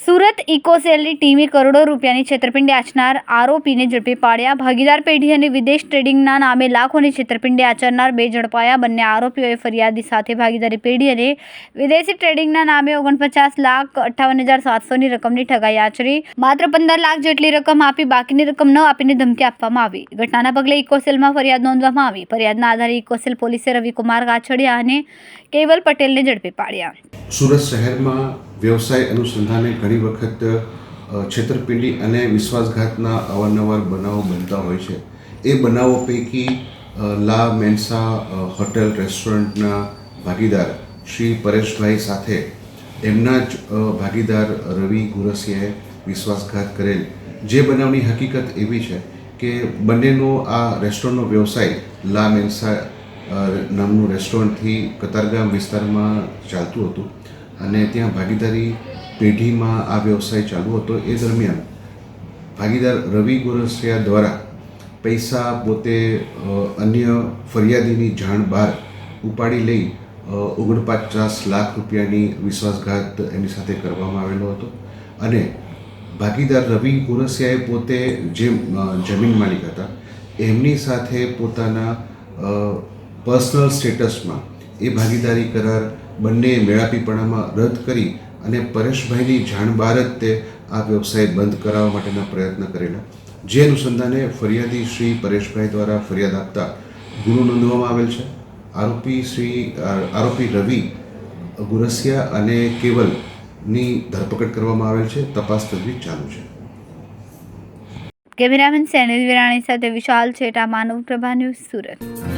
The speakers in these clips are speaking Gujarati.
સુરત ઇકોસેલની ટીમે કરોડો રૂપિયાની છેતરપિંડી આચરનાર આરોપીને ઝડપી પાડ્યા. ભાગીદાર પેઢી અને વિદેશ ટ્રેડિંગના નામે લાખોની છેતરપિંડી આચરનાર બે ઝડપાયા. બંને આરોપીઓએ ફરિયાદી સાથે ભાગીદારી પેઢી અને વિદેશી ટ્રેડિંગના નામે 49,58,700ની રકમની ઠગાઈ આચરી. માત્ર 15 લાખ જેટલી રકમ આપી બાકીની રકમ ન આપીને ધમકી આપવામાં આવી. ઘટનાના પગલે ઇકોસેલમાં ફરિયાદ નોંધવામાં આવી. ફરિયાદના આધારે ઇકોસેલ પોલીસે રવિકુમાર કાછડિયા અને કેવલ પટેલને ઝડપી પાડ્યા. સુરત શહેરમાં વ્યવસાય અનુસંધાને ઘણી વખત છેતરપિંડી અને વિશ્વાસઘાતના અવારનવાર બનાવો બનતા હોય છે. એ બનાવો પૈકી લા મેન્સા હોટેલ રેસ્ટોરન્ટના ભાગીદાર શ્રી પરેશભાઈ સાથે એમના જ ભાગીદાર રવિ ગુરસિયાએ વિશ્વાસઘાત કરેલ. જે બનાવની હકીકત એવી છે કે બંનેનો આ રેસ્ટોરન્ટનો વ્યવસાય લા મેન્સા નામનું રેસ્ટોરન્ટથી કતારગામ વિસ્તારમાં ચાલતું હતું અને ત્યાં ભાગીદારી પેઢીમાં આ વ્યવસાય ચાલુ હતો. એ દરમિયાન ભાગીદાર રવિ ગુરસિયા દ્વારા પૈસા પોતે અન્ય ફરિયાદીની જાણ બહાર ઉપાડી લઈ 49 લાખ રૂપિયાની વિશ્વાસઘાત એની સાથે કરવામાં આવેલો હતો. અને ભાગીદાર રવિ ગુરસિયાએ પોતે જે જમીન માલિક હતા એમની સાથે પોતાના પર્સનલ સ્ટેટસમાં એ ભાગીદારી કરાર બંને મેળાપીપણામાં રદ કરી અને પરેશભાઈની જાણ બહાર જ તે આ વ્યવસાય બંધ કરાવવા માટેના પ્રયત્ન કરેલા. જે અનુસંધાને ફરિયાદી શ્રી પરેશભાઈ દ્વારા ફરિયાદ આપતા ગુનો નોંધવામાં આવેલ છે. આરોપી રવિ ગુરસિયા અને કેવલની ધરપકડ કરવામાં આવેલ છે. તપાસ તજવીજ ચાલુ છે. કેમેરામેન સેનિલ વિરાણી સાથે વિશાલ છેટા, માનવ પ્રભા ન્યૂઝ, સુરત.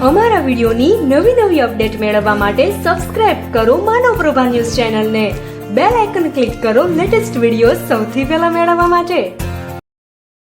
અમારા વિડીયોની નવી અપડેટ મેળવવા માટે સબસ્ક્રાઇબ કરો માનવ પ્રભા ન્યૂઝ ચેનલને. બેલ આઇકન ક્લિક કરો લેટેસ્ટ વિડીયો સૌથી પહેલા મેળવવા માટે.